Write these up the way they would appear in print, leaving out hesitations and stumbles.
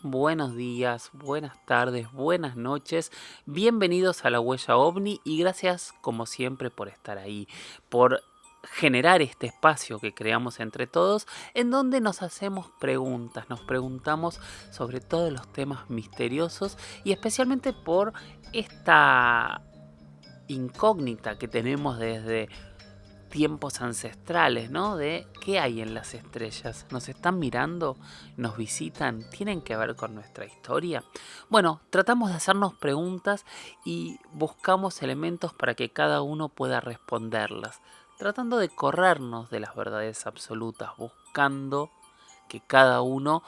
Buenos días, buenas tardes, buenas noches, bienvenidos a La Huella OVNI y gracias como siempre por estar ahí, por generar este espacio que creamos entre todos en donde nos hacemos preguntas, nos preguntamos sobre todos los temas misteriosos y especialmente por esta incógnita que tenemos desde tiempos ancestrales, ¿no? De qué hay en las estrellas. ¿Nos están mirando? ¿Nos visitan? ¿Tienen que ver con nuestra historia? Bueno, tratamos de hacernos preguntas y buscamos elementos para que cada uno pueda responderlas, tratando de corrernos de las verdades absolutas, buscando que cada uno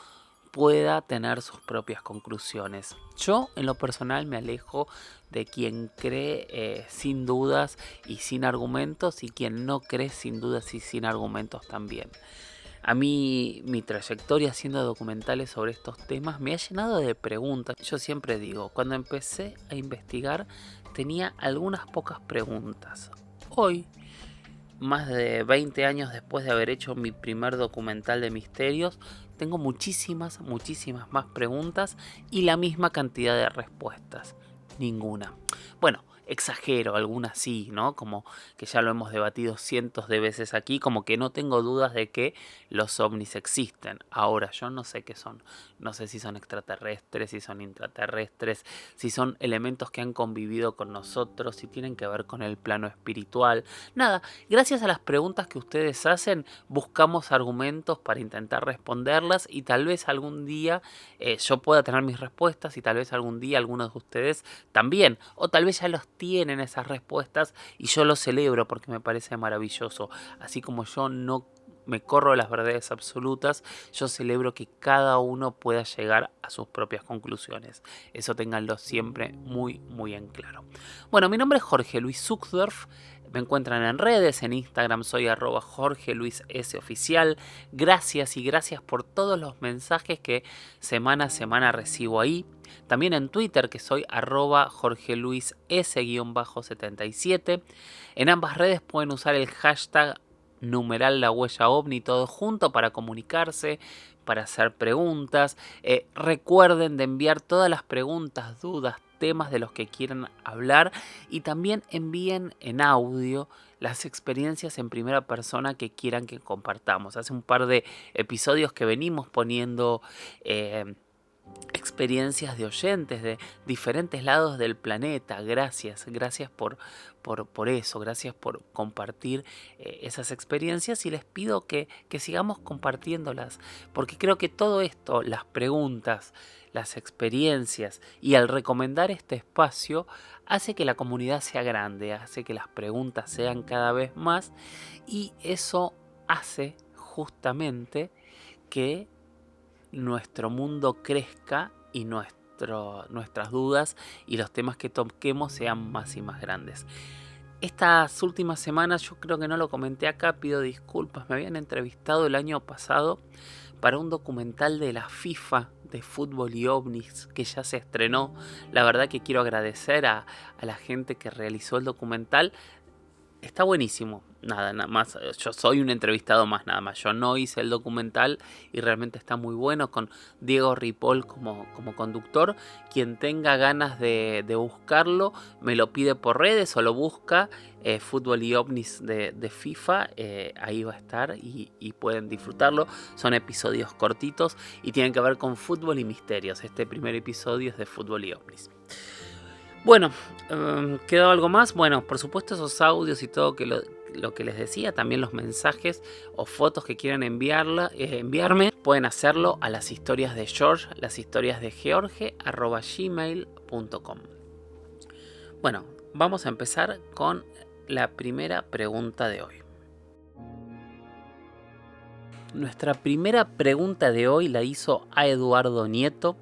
pueda tener sus propias conclusiones. Yo, en lo personal, me alejo de quien cree sin dudas y sin argumentos y quien no cree sin dudas y sin argumentos también. A mí, mi trayectoria haciendo documentales sobre estos temas me ha llenado de preguntas. Yo siempre digo, cuando empecé a investigar tenía algunas pocas preguntas. Hoy, más de 20 años después de haber hecho mi primer documental de misterios, tengo muchísimas más preguntas y la misma cantidad de respuestas. Ninguna. Bueno, exagero, algunas sí, ¿no? Como que ya lo hemos debatido cientos de veces aquí, como que no tengo dudas de que los ovnis existen. Ahora, yo no sé qué son. No sé si son extraterrestres, si son intraterrestres, si son elementos que han convivido con nosotros, si tienen que ver con el plano espiritual. Nada, gracias a las preguntas que ustedes hacen, buscamos argumentos para intentar responderlas y tal vez algún día yo pueda tener mis respuestas y tal vez algún día algunos de ustedes también. O tal vez ya los tienen esas respuestas y yo lo celebro porque me parece maravilloso. Así como yo no me corro de las verdades absolutas, yo celebro que cada uno pueda llegar a sus propias conclusiones. Eso ténganlo siempre muy en claro. Bueno, mi nombre es Jorge Luis Zuckdorf. Me encuentran en redes, en Instagram soy @JorgeLuisSOficial. Gracias y gracias por todos los mensajes que semana a semana recibo ahí. También en Twitter que soy @JorgeLuisS_77. En ambas redes pueden usar el hashtag numeral La Huella OVNI todo junto para comunicarse, para hacer preguntas. Recuerden de enviar todas las preguntas, dudas, temas de los que quieran hablar y también envíen en audio las experiencias en primera persona que quieran que compartamos. Hace un par de episodios que venimos poniendo experiencias de oyentes de diferentes lados del planeta. Gracias por eso, gracias por compartir esas experiencias y les pido que sigamos compartiéndolas, porque creo que todo esto, las preguntas, las experiencias y al recomendar este espacio, hace que la comunidad sea grande, hace que las preguntas sean cada vez más y eso hace justamente que nuestro mundo crezca y nuestras dudas y los temas que toquemos sean más y más grandes. Estas últimas semanas, yo creo que no lo comenté acá, pido disculpas, me habían entrevistado el año pasado para un documental de la FIFA de fútbol y ovnis que ya se estrenó. La verdad que quiero agradecer a la gente que realizó el documental. Está buenísimo, nada más, yo soy un entrevistado más, nada más, yo no hice el documental y realmente está muy bueno con Diego Ripoll como conductor. Quien tenga ganas de buscarlo me lo pide por redes o lo busca Fútbol y OVNIs de FIFA, ahí va a estar y pueden disfrutarlo. Son episodios cortitos y tienen que ver con fútbol y misterios. Este primer episodio es de Fútbol y OVNIs. Bueno, ¿quedó algo más? Bueno, por supuesto esos audios y todo lo que les decía, también los mensajes o fotos que quieran enviarme, pueden hacerlo a las historias de George, las historias de George, @gmail.com. Bueno, vamos a empezar con la primera pregunta de hoy. Nuestra primera pregunta de hoy la hizo a Eduardo Nieto.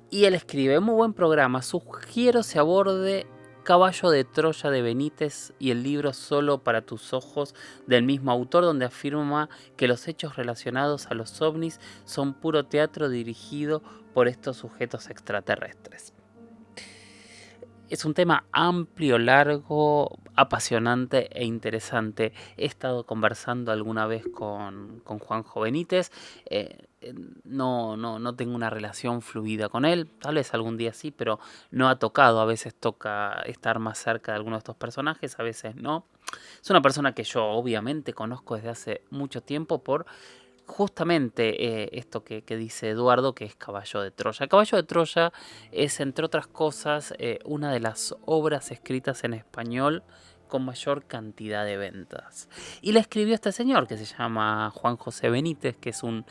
Y él escribe, muy buen programa, sugiero se aborde Caballo de Troya de Benítez y el libro Solo para tus ojos del mismo autor, donde afirma que los hechos relacionados a los ovnis son puro teatro dirigido por estos sujetos extraterrestres. Es un tema amplio, largo, apasionante e interesante. He estado conversando alguna vez con Juanjo Benítez. No tengo una relación fluida con él. Tal vez algún día sí, pero no ha tocado. A veces toca estar más cerca de alguno de estos personajes, a veces no. Es una persona que yo obviamente conozco desde hace mucho tiempo por justamente esto que dice Eduardo, que es Caballo de Troya. Caballo de Troya es, entre otras cosas, una de las obras escritas en español con mayor cantidad de ventas. Y la escribió este señor que se llama Juan José Benítez, que es un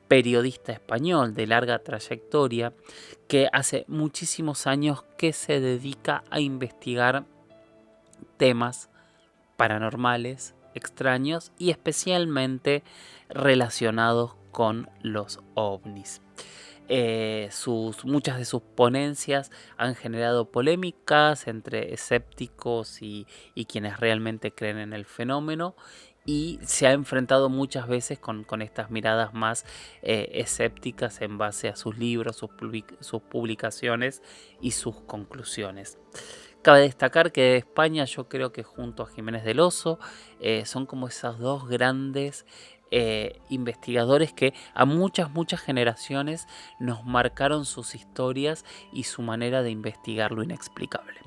periodista español de larga trayectoria, que hace muchísimos años que se dedica a investigar temas paranormales, extraños y especialmente relacionados con los ovnis. Muchas de sus ponencias han generado polémicas entre escépticos y quienes realmente creen en el fenómeno, y se ha enfrentado muchas veces con estas miradas más escépticas en base a sus libros, sus publicaciones y sus conclusiones. Cabe destacar que de España yo creo que junto a Jiménez del Oso son como esas dos grandes investigadores que a muchas generaciones nos marcaron sus historias y su manera de investigar lo inexplicable.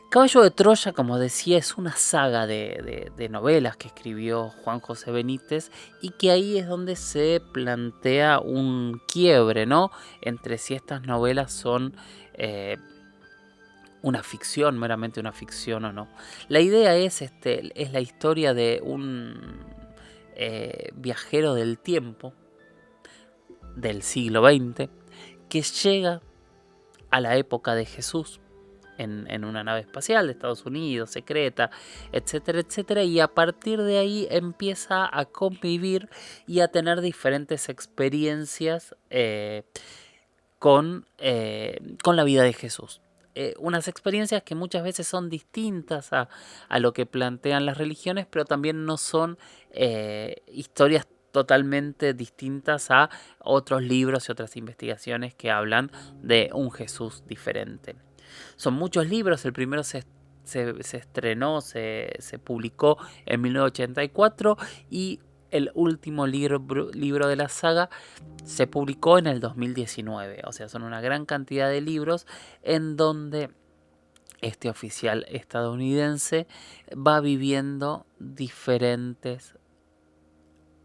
Caballo de Troya, como decía, es una saga de novelas que escribió Juan José Benítez, y que ahí es donde se plantea un quiebre, ¿no?, entre si estas novelas son una ficción, meramente una ficción o no. La idea es la historia de un viajero del tiempo del siglo XX que llega a la época de Jesús en una nave espacial de Estados Unidos, secreta, etcétera, etcétera, y a partir de ahí empieza a convivir y a tener diferentes experiencias con la vida de Jesús. Unas experiencias que muchas veces son distintas a lo que plantean las religiones, pero también no son historias totalmente distintas a otros libros y otras investigaciones que hablan de un Jesús diferente. Son muchos libros. El primero se estrenó, se publicó en 1984, y el último libro de la saga se publicó en el 2019. O sea, son una gran cantidad de libros en donde este oficial estadounidense va viviendo diferentes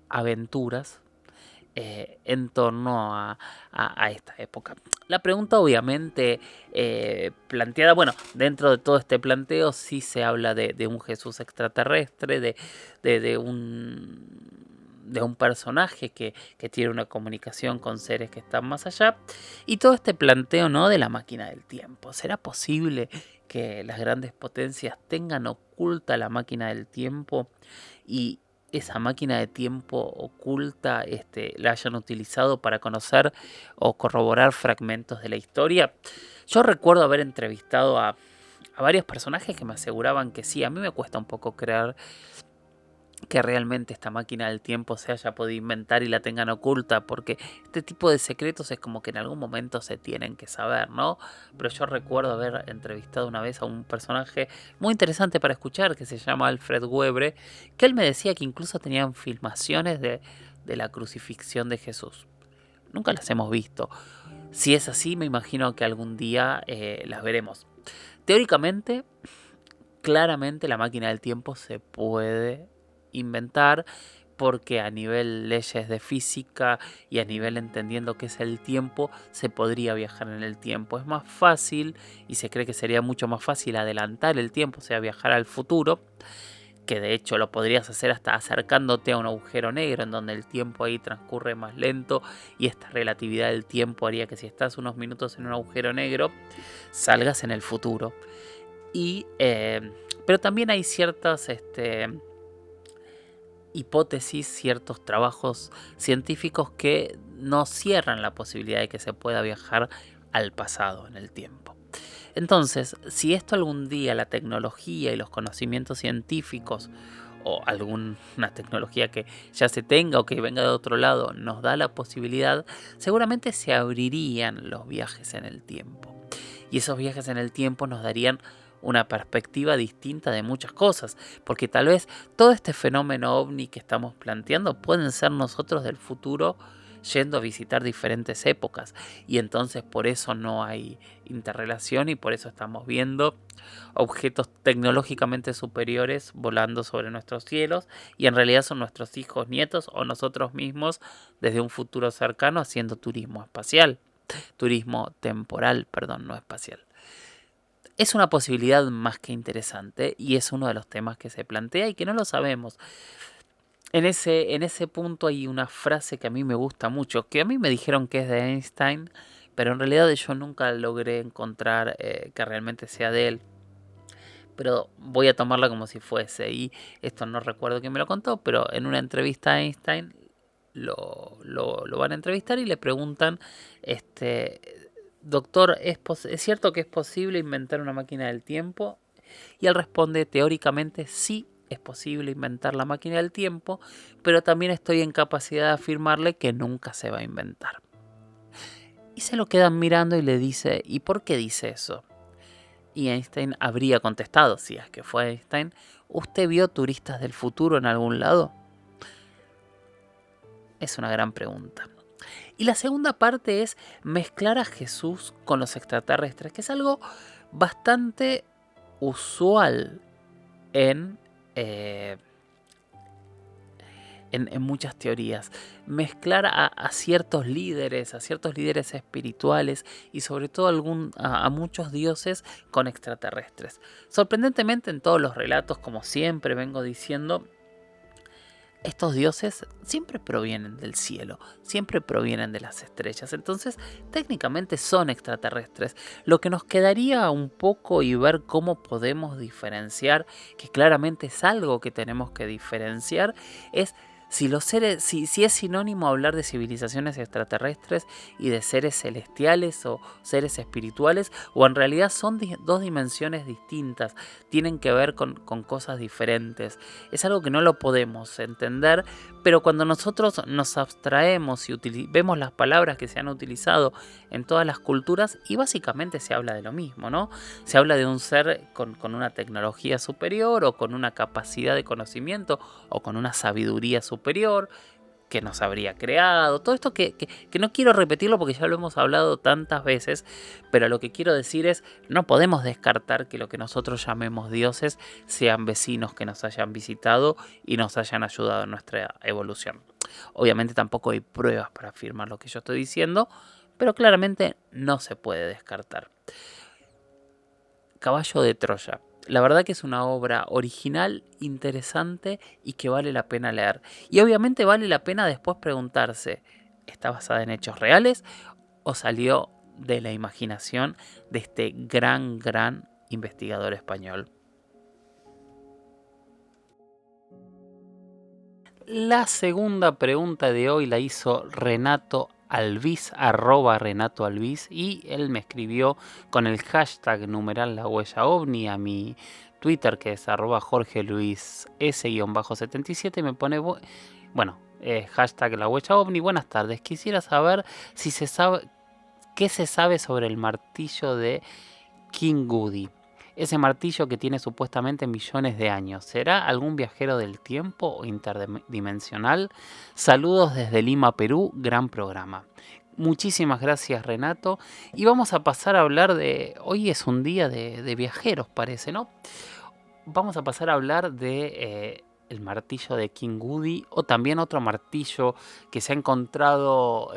aventuras en torno a esta época. La pregunta obviamente planteada, bueno, dentro de todo este planteo sí se habla de un Jesús extraterrestre, de un personaje que tiene una comunicación con seres que están más allá, y todo este planteo, ¿no?, de la máquina del tiempo. ¿Será posible que las grandes potencias tengan oculta la máquina del tiempo y esa máquina de tiempo oculta la hayan utilizado para conocer o corroborar fragmentos de la historia? Yo recuerdo haber entrevistado a varios personajes que me aseguraban que sí. A mí me cuesta un poco creer que realmente esta máquina del tiempo se haya podido inventar y la tengan oculta, porque este tipo de secretos es como que en algún momento se tienen que saber, ¿no? Pero yo recuerdo haber entrevistado una vez a un personaje muy interesante para escuchar, que se llama Alfred Webre, que él me decía que incluso tenían filmaciones de la crucifixión de Jesús. Nunca las hemos visto. Si es así, me imagino que algún día las veremos. Teóricamente, claramente la máquina del tiempo se puede inventar, porque a nivel leyes de física y a nivel entendiendo qué es el tiempo, se podría viajar en el tiempo. Es más fácil, y se cree que sería mucho más fácil adelantar el tiempo, o sea, viajar al futuro, que de hecho lo podrías hacer hasta acercándote a un agujero negro, en donde el tiempo ahí transcurre más lento, y esta relatividad del tiempo haría que si estás unos minutos en un agujero negro, salgas en el futuro. Pero también hay ciertas hipótesis, ciertos trabajos científicos que no cierran la posibilidad de que se pueda viajar al pasado en el tiempo. Entonces, si esto algún día, la tecnología y los conocimientos científicos, o alguna tecnología que ya se tenga o que venga de otro lado, nos da la posibilidad, seguramente se abrirían los viajes en el tiempo. Y esos viajes en el tiempo nos darían una perspectiva distinta de muchas cosas, porque tal vez todo este fenómeno ovni que estamos planteando pueden ser nosotros del futuro yendo a visitar diferentes épocas, y entonces por eso no hay interrelación y por eso estamos viendo objetos tecnológicamente superiores volando sobre nuestros cielos, y en realidad son nuestros hijos, nietos o nosotros mismos desde un futuro cercano haciendo turismo espacial, turismo temporal, perdón, no espacial. Es una posibilidad más que interesante y es uno de los temas que se plantea y que no lo sabemos. En ese punto hay una frase que a mí me gusta mucho, que a mí me dijeron que es de Einstein, pero en realidad yo nunca logré encontrar que realmente sea de él. Pero voy a tomarla como si fuese, y esto no recuerdo quién me lo contó, pero en una entrevista a Einstein lo van a entrevistar y le preguntan, doctor, ¿es cierto que es posible inventar una máquina del tiempo? Y él responde, teóricamente sí es posible inventar la máquina del tiempo, pero también estoy en capacidad de afirmarle que nunca se va a inventar. Y se lo quedan mirando y le dice, ¿y por qué dice eso? Y Einstein habría contestado, si es que fue Einstein, ¿usted vio turistas del futuro en algún lado? Es una gran pregunta. Y la segunda parte es mezclar a Jesús con los extraterrestres, que es algo bastante usual en muchas teorías. Mezclar a ciertos líderes espirituales y sobre todo a muchos dioses con extraterrestres. Sorprendentemente en todos los relatos, como siempre vengo diciendo, estos dioses siempre provienen del cielo, siempre provienen de las estrellas, entonces técnicamente son extraterrestres. Lo que nos quedaría un poco y ver cómo podemos diferenciar, que claramente es algo que tenemos que diferenciar, es si es sinónimo hablar de civilizaciones extraterrestres y de seres celestiales o seres espirituales, o en realidad son dos dimensiones distintas, tienen que ver con cosas diferentes. Es algo que no lo podemos entender, pero cuando nosotros nos abstraemos y vemos las palabras que se han utilizado en todas las culturas, y básicamente se habla de lo mismo, ¿no? Se habla de un ser con una tecnología superior, o con una capacidad de conocimiento, o con una sabiduría superior, que nos habría creado. Todo esto que no quiero repetirlo porque ya lo hemos hablado tantas veces, pero lo que quiero decir es, no podemos descartar que lo que nosotros llamemos dioses sean vecinos que nos hayan visitado y nos hayan ayudado en nuestra evolución. Obviamente tampoco hay pruebas para afirmar lo que yo estoy diciendo, pero claramente no se puede descartar. Caballo de Troya. La verdad que es una obra original, interesante y que vale la pena leer. Y obviamente vale la pena después preguntarse, ¿está basada en hechos reales o salió de la imaginación de este gran investigador español? La segunda pregunta de hoy la hizo Renato Albiz, @RenatoAlbiz, y él me escribió con el hashtag numeral la huella ovni a mi Twitter, que es @JorgeLuisS_77, me pone, hashtag la huella ovni, buenas tardes, quisiera saber si se sabe, qué se sabe sobre el martillo de King Goody. Ese martillo que tiene supuestamente millones de años. ¿Será algún viajero del tiempo o interdimensional? Saludos desde Lima, Perú. Gran programa. Muchísimas gracias, Renato. Y vamos a pasar a hablar de... Hoy es un día de viajeros, parece, ¿no? Vamos a pasar a hablar de el martillo de King Goody, o también otro martillo que se ha encontrado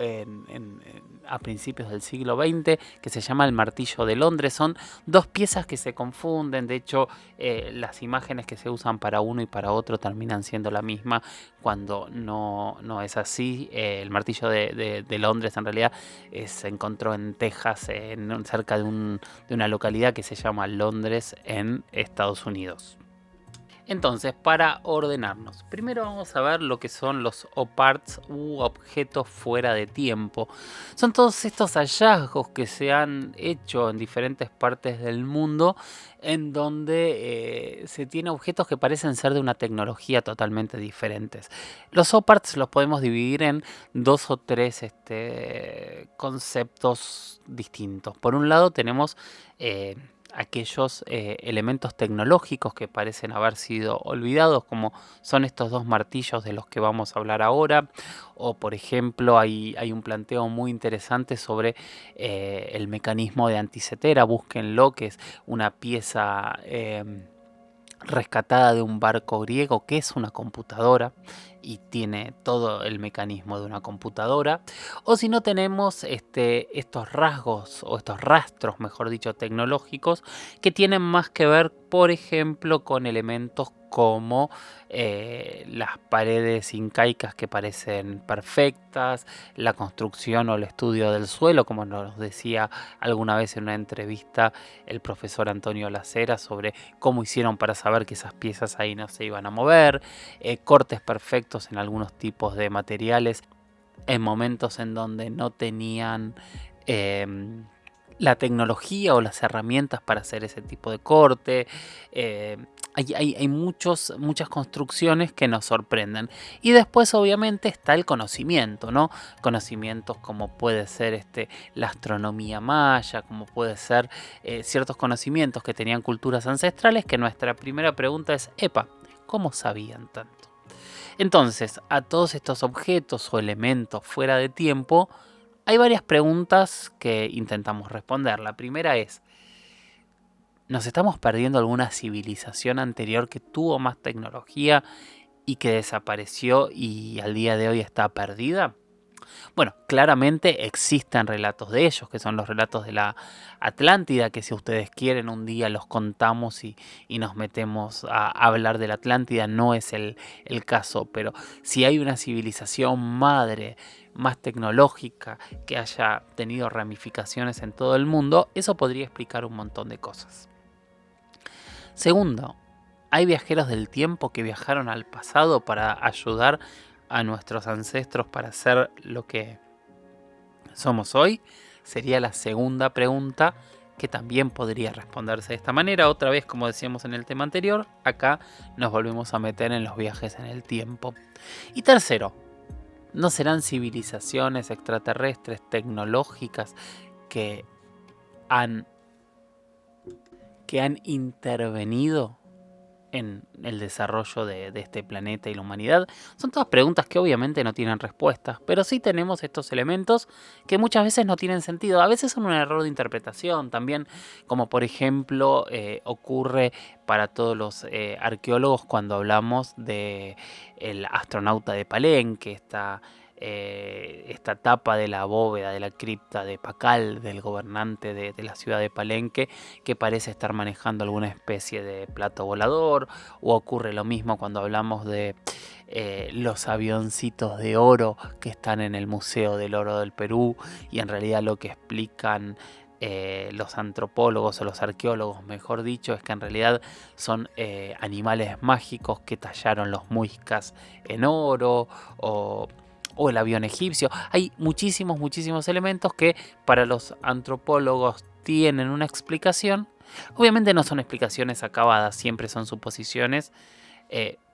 a principios del siglo XX, que se llama el martillo de Londres. Son dos piezas que se confunden. De hecho, las imágenes que se usan para uno y para otro terminan siendo la misma, cuando no es así. El martillo de Londres en realidad se encontró en Texas, cerca de una localidad que se llama Londres, en Estados Unidos. Entonces, para ordenarnos, primero vamos a ver lo que son los OPARTs u objetos fuera de tiempo. Son todos estos hallazgos que se han hecho en diferentes partes del mundo en donde se tiene objetos que parecen ser de una tecnología totalmente diferentes. Los OPARTs los podemos dividir en dos o tres conceptos distintos. Por un lado tenemos aquellos elementos tecnológicos que parecen haber sido olvidados, como son estos dos martillos de los que vamos a hablar ahora, o por ejemplo hay un planteo muy interesante sobre el mecanismo de antisetera, búsquenlo, que es una pieza rescatada de un barco griego que es una computadora y tiene todo el mecanismo de una computadora. O si no, tenemos estos rasgos o estos rastros, mejor dicho, tecnológicos que tienen más que ver, por ejemplo, con elementos como las paredes incaicas que parecen perfectas, la construcción o el estudio del suelo, como nos decía alguna vez en una entrevista el profesor Antonio Lacera sobre cómo hicieron para saber que esas piezas ahí no se iban a mover, cortes perfectos en algunos tipos de materiales en momentos en donde no tenían la tecnología o las herramientas para hacer ese tipo de corte. Hay muchas construcciones que nos sorprenden. Y después obviamente está el conocimiento, ¿no? Conocimientos como puede ser la astronomía maya, como puede ser ciertos conocimientos que tenían culturas ancestrales, que nuestra primera pregunta es, epa, ¿cómo sabían tanto? Entonces, a todos estos objetos o elementos fuera de tiempo, hay varias preguntas que intentamos responder. La primera es, ¿nos estamos perdiendo alguna civilización anterior que tuvo más tecnología y que desapareció y al día de hoy está perdida? Bueno, claramente existen relatos de ellos, que son los relatos de la Atlántida, que si ustedes quieren un día los contamos y nos metemos a hablar de la Atlántida, no es el caso, pero si hay una civilización madre más tecnológica que haya tenido ramificaciones en todo el mundo, eso podría explicar un montón de cosas. Segundo, hay viajeros del tiempo que viajaron al pasado para ayudar a nuestros ancestros para ser lo que somos hoy. Sería la segunda pregunta, que también podría responderse de esta manera. Otra vez, como decíamos en el tema anterior, acá nos volvemos a meter en los viajes en el tiempo. Y tercero, ¿no serán civilizaciones extraterrestres tecnológicas que han intervenido en el desarrollo de este planeta y la humanidad? Son todas preguntas que obviamente no tienen respuestas, pero sí tenemos estos elementos que muchas veces no tienen sentido. A veces son un error de interpretación también, como por ejemplo ocurre para todos los arqueólogos cuando hablamos de el astronauta de Palenque, esta tapa de la bóveda de la cripta de Pacal, del gobernante de la ciudad de Palenque, que parece estar manejando alguna especie de plato volador. O ocurre lo mismo cuando hablamos de los avioncitos de oro que están en el Museo del Oro del Perú, y en realidad lo que explican los antropólogos o los arqueólogos, mejor dicho, es que en realidad son animales mágicos que tallaron los muiscas en oro, o el avión egipcio. Hay muchísimos elementos que para los antropólogos tienen una explicación. Obviamente no son explicaciones acabadas, siempre son suposiciones.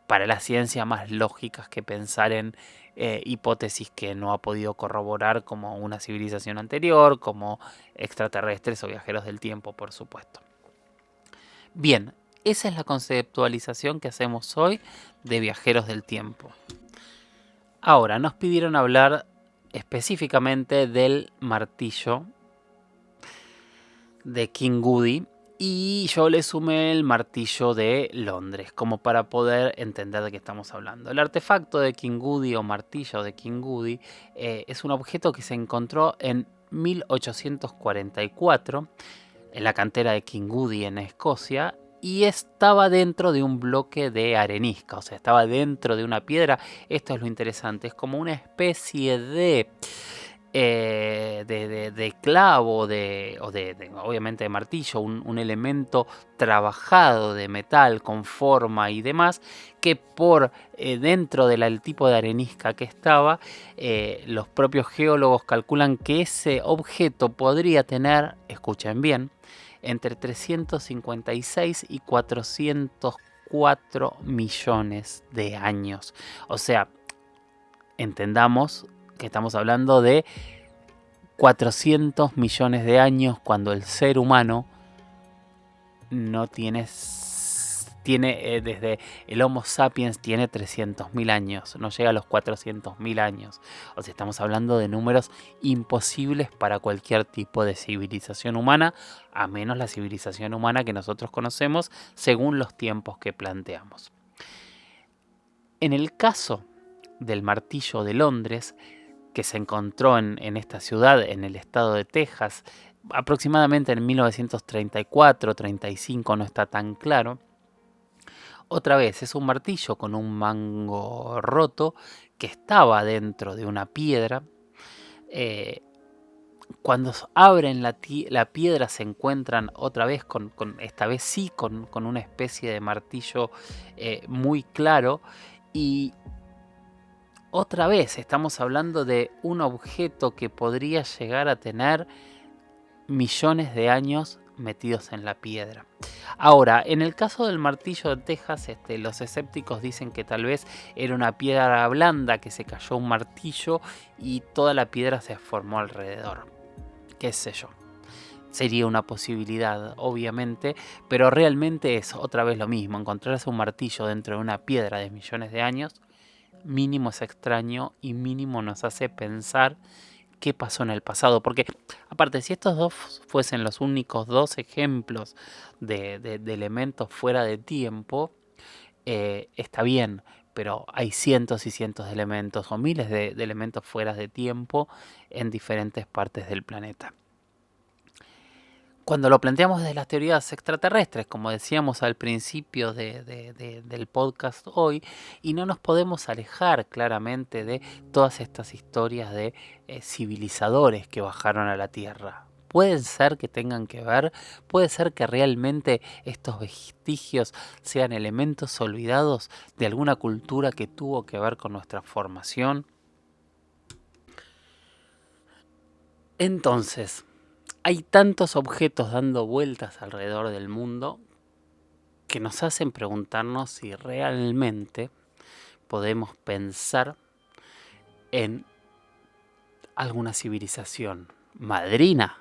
Para la ciencia más lógicas que pensar en hipótesis que no ha podido corroborar, como una civilización anterior, como extraterrestres o viajeros del tiempo, por supuesto. Bien, esa es la conceptualización que hacemos hoy de viajeros del tiempo. Ahora, nos pidieron hablar específicamente del martillo de King Goody, y yo le sumé el martillo de Londres, como para poder entender de qué estamos hablando. El artefacto de King Goody o martillo de King Goody es un objeto que se encontró en 1844 en la cantera de King Goody en Escocia, y estaba dentro de un bloque de arenisca, o sea, estaba dentro de una piedra. Esto es lo interesante, es como una especie de de clavo obviamente de martillo, un elemento trabajado de metal con forma y demás, que por dentro del tipo de arenisca que estaba, los propios geólogos calculan que ese objeto podría tener, escuchen bien, entre 356 y 404 millones de años. O sea, entendamos que estamos hablando de 400 millones de años cuando el ser humano no tiene desde el Homo sapiens tiene 300.000 años, no llega a los 400.000 años. O sea, estamos hablando de números imposibles para cualquier tipo de civilización humana, a menos la civilización humana que nosotros conocemos según los tiempos que planteamos. En el caso del martillo de Londres, que se encontró en esta ciudad, en el estado de Texas, aproximadamente en 1934-35, no está tan claro. Otra vez, es un martillo con un mango roto que estaba dentro de una piedra. Cuando abren la piedra se encuentran otra vez esta vez sí con una especie de martillo muy claro. Y otra vez estamos hablando de un objeto que podría llegar a tener millones de años metidos en la piedra. Ahora, en el caso del martillo de Texas, los escépticos dicen que tal vez era una piedra blanda que se cayó un martillo y toda la piedra se formó alrededor. Qué sé yo. Sería una posibilidad, obviamente, pero realmente es otra vez lo mismo. Encontrarse un martillo dentro de una piedra de millones de años, mínimo es extraño y mínimo nos hace pensar qué pasó en el pasado. Porque, aparte, si estos dos fuesen los únicos dos ejemplos de elementos fuera de tiempo, está bien, pero hay cientos y cientos de elementos o miles de elementos fuera de tiempo en diferentes partes del planeta. Cuando lo planteamos desde las teorías extraterrestres, como decíamos al principio del podcast hoy, y no nos podemos alejar claramente de todas estas historias de civilizadores que bajaron a la Tierra. Puede ser que tengan que ver, puede ser que realmente estos vestigios sean elementos olvidados de alguna cultura que tuvo que ver con nuestra formación. Entonces, hay tantos objetos dando vueltas alrededor del mundo que nos hacen preguntarnos si realmente podemos pensar en alguna civilización madrina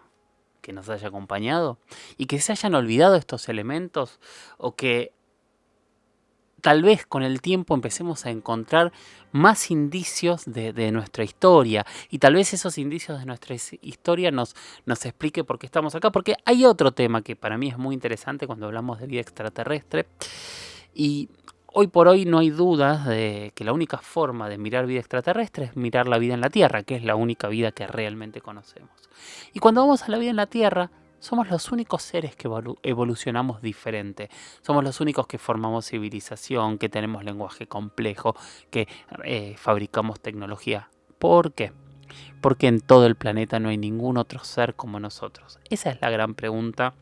que nos haya acompañado y que se hayan olvidado estos elementos, o que tal vez con el tiempo empecemos a encontrar más indicios de nuestra historia, y tal vez esos indicios de nuestra historia nos explique por qué estamos acá. Porque hay otro tema que para mí es muy interesante cuando hablamos de vida extraterrestre, y hoy por hoy no hay dudas de que la única forma de mirar vida extraterrestre es mirar la vida en la Tierra, que es la única vida que realmente conocemos. Y cuando vamos a la vida en la Tierra, somos los únicos seres que evolucionamos diferente. Somos los únicos que formamos civilización, que tenemos lenguaje complejo, que fabricamos tecnología. ¿Por qué? Porque en todo el planeta no hay ningún otro ser como nosotros. Esa es la gran pregunta,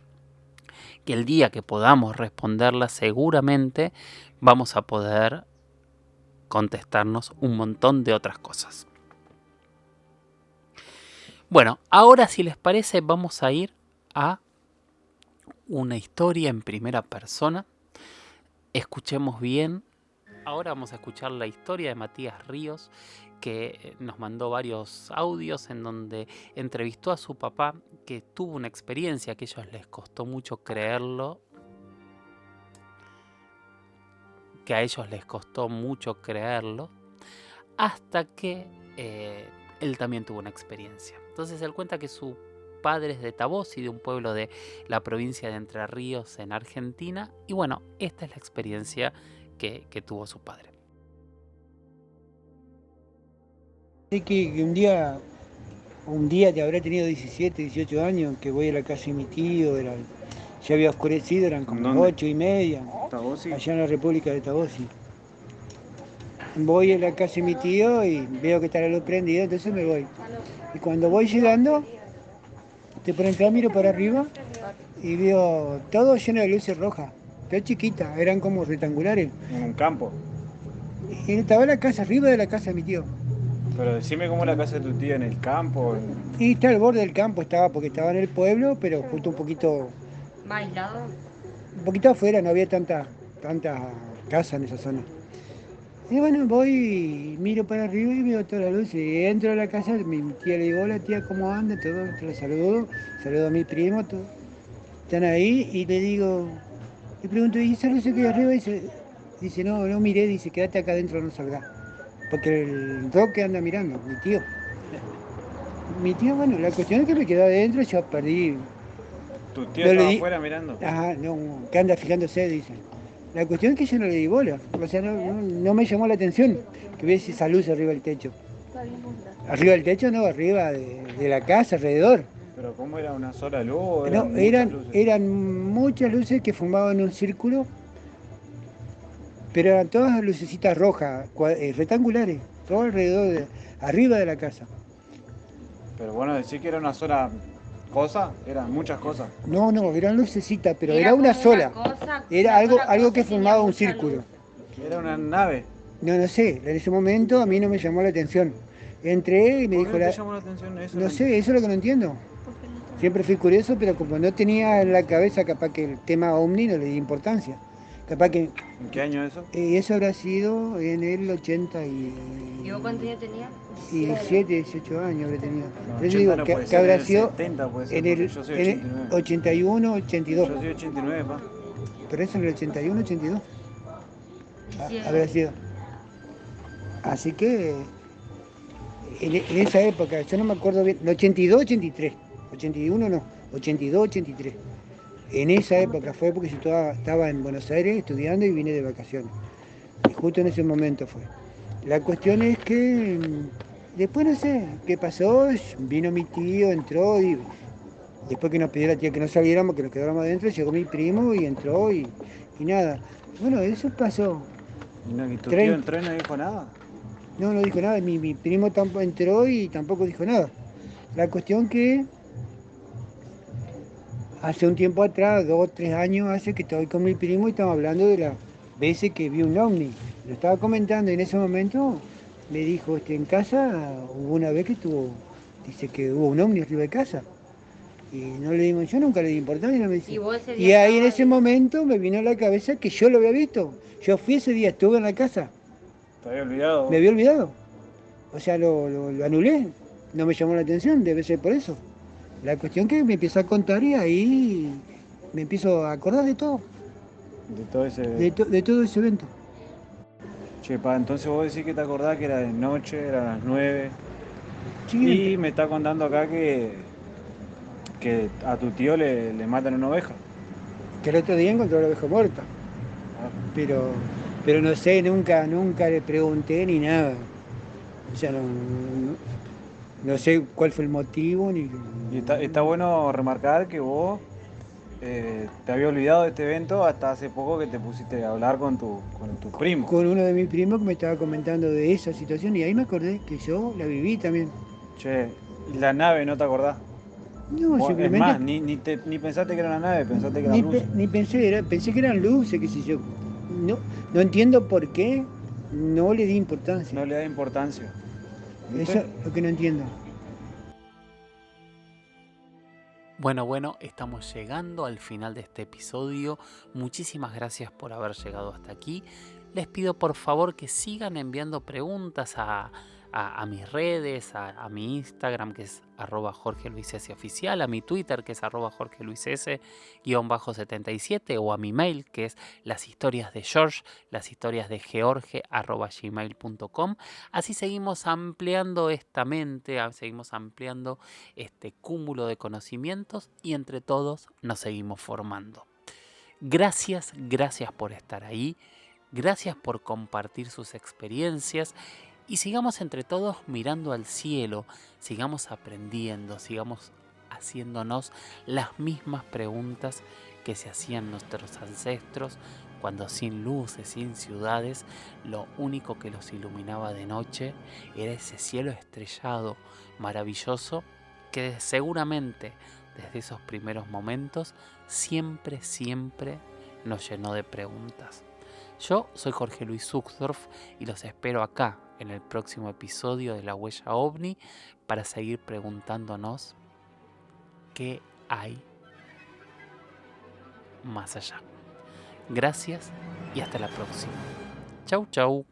que el día que podamos responderla seguramente vamos a poder contestarnos un montón de otras cosas. Bueno, ahora si les parece vamos a ir a una historia en primera persona. Escuchemos bien. Ahora vamos a escuchar la historia de Matías Ríos, que nos mandó varios audios en donde entrevistó a su papá, que tuvo una experiencia que a ellos les costó mucho creerlo. Hasta que él también tuvo una experiencia. Entonces él cuenta que su padre es de Tabossi, de un pueblo de la provincia de Entre Ríos en Argentina. Y bueno, esta es la experiencia que tuvo su padre. Sé que un día te habré tenido 17, 18 años, que voy a la casa de mi tío, ya había oscurecido, eran como ¿Dónde? 8:30, Tabossi. allá en la República de Tabossi. voy a la casa de mi tío y veo que está la luz prendida, entonces me voy. Y cuando voy llegando, por entrar miro para arriba y veo todo lleno de luces rojas, pero chiquitas, eran como rectangulares. En un campo. Y estaba la casa, arriba de la casa de mi tío. Pero decime cómo es la casa de tu tía, en el campo. Y está al borde del campo, estaba, porque estaba en el pueblo, pero justo ¿Más aislado? un poquito afuera, no había tanta casa en esa zona. Y bueno, voy y miro para arriba y veo toda la luz. Y entro a la casa, mi tía le digo, hola tía, ¿cómo anda? Todo, te la saludo a mi primo, todo. Están ahí y le pregunto, ¿y esa luz que hay arriba? Dice, no miré, dice, quédate acá adentro, no salgas. Porque el roque anda mirando, mi tío. Mi tío, bueno, la cuestión es que me quedé adentro, yo perdí. ¿Tu tía No le estaba di, afuera mirando? ajá, no, que anda fijándose, dice. La cuestión es que yo no le di bola, o sea, no me llamó la atención que hubiese esa luz arriba del techo. Arriba del techo, no, arriba de la casa, alrededor. ¿Pero cómo era una sola luz o No, eran muchas luces? eran muchas luces que formaban un círculo, pero eran todas lucecitas rojas, rectangulares, todo alrededor, arriba de la casa. Pero bueno, decir que era una sola cosa, eran muchas cosas. No, eran lucecitas, pero Era era una como sola. una cosa, Era una algo, sola algo cosa que y tenía formaba un mucha círculo. luz. Era una nave. No sé, en ese momento a mí no me llamó la atención. Entré y me ¿Por dijo, qué no te llamó la atención eso? no sé, eso es lo que no entiendo. Siempre fui curioso, pero como no tenía en la cabeza capaz que el tema OVNI no le di importancia. Capaz que ¿En qué año eso? eso habrá sido en el 80 ¿Y vos cuántos años tenías? 17, 18 años habré tenido. No, Por eso 80 digo no que, puede que ser, habrá en el sido 70 puede ser, en porque el, yo soy en el 89. 81, 82. Yo soy 89, pa. Pero eso en el 81, 82 Sí, habrá sido. Así que en esa época, yo no me acuerdo bien, 82, 83, 81 no, 82, 83. En esa época fue porque yo estaba en Buenos Aires estudiando y vine de vacaciones. Y justo en ese momento fue. La cuestión es que después no sé qué pasó, vino mi tío, entró y después que nos pidió la tía que no saliéramos, que nos quedáramos adentro, llegó mi primo y entró y nada. Bueno, eso pasó. ¿Y, no, y tu tío 30, entró y no dijo nada? no dijo nada, mi primo tampoco entró y tampoco dijo nada. La cuestión que hace un tiempo atrás, 2 o 3 años hace que estoy con mi primo y estamos hablando de las veces que vi un ovni. Lo estaba comentando y en ese momento me dijo, en casa hubo una vez que dice que hubo un ovni arriba de casa. Y no le digo, yo nunca le di importancia, no me dice. ¿Y vos ese Y día ahí en estabas ese ahí? momento me vino a la cabeza que yo lo había visto. Yo fui ese día, estuve en la casa, ¿Te había olvidado? me había olvidado. O sea, lo anulé, no me llamó la atención, debe ser por eso. La cuestión que me empieza a contar y ahí me empiezo a acordar de todo, De todo ese... de todo ese evento. Che, pa, entonces vos decís que te acordás que era de noche, eran las 9. Sí, Y me está contando acá que a tu tío le matan una oveja. que el otro día encontró la oveja muerta, Ah, pero, pero no sé, nunca le pregunté ni nada. O sea, no sé cuál fue el motivo ni. y está bueno remarcar que vos te había olvidado de este evento hasta hace poco que te pusiste a hablar con tu primo. Con uno de mis primos que me estaba comentando de esa situación y ahí me acordé que yo la viví también. Che, ¿y la nave no te acordás? No, Es simplemente más, ni pensaste que era una nave, pensaste que era luz. ni pensé, pensé que eran luces, qué sé yo. No entiendo por qué no le di importancia. No le da importancia. Eso ¿Viste? es lo que no entiendo. Bueno, estamos llegando al final de este episodio. Muchísimas gracias por haber llegado hasta aquí. Les pido por favor que sigan enviando preguntas a mis redes, a mi Instagram que es @JorgeLuisSoficial, a mi Twitter que es @JorgeLuisS_77 o a mi mail que es lashistoriasdegeorge@gmail.com. Así seguimos ampliando esta mente, seguimos ampliando este cúmulo de conocimientos y entre todos nos seguimos formando. Gracias por estar ahí, gracias por compartir sus experiencias y sigamos entre todos mirando al cielo, sigamos aprendiendo, sigamos haciéndonos las mismas preguntas que se hacían nuestros ancestros cuando sin luces, sin ciudades, lo único que los iluminaba de noche era ese cielo estrellado, maravilloso, que seguramente desde esos primeros momentos siempre, siempre nos llenó de preguntas. Yo soy Jorge Luis Zuxdorf y los espero acá en el próximo episodio de La Huella OVNI para seguir preguntándonos qué hay más allá. Gracias y hasta la próxima. Chau, chau.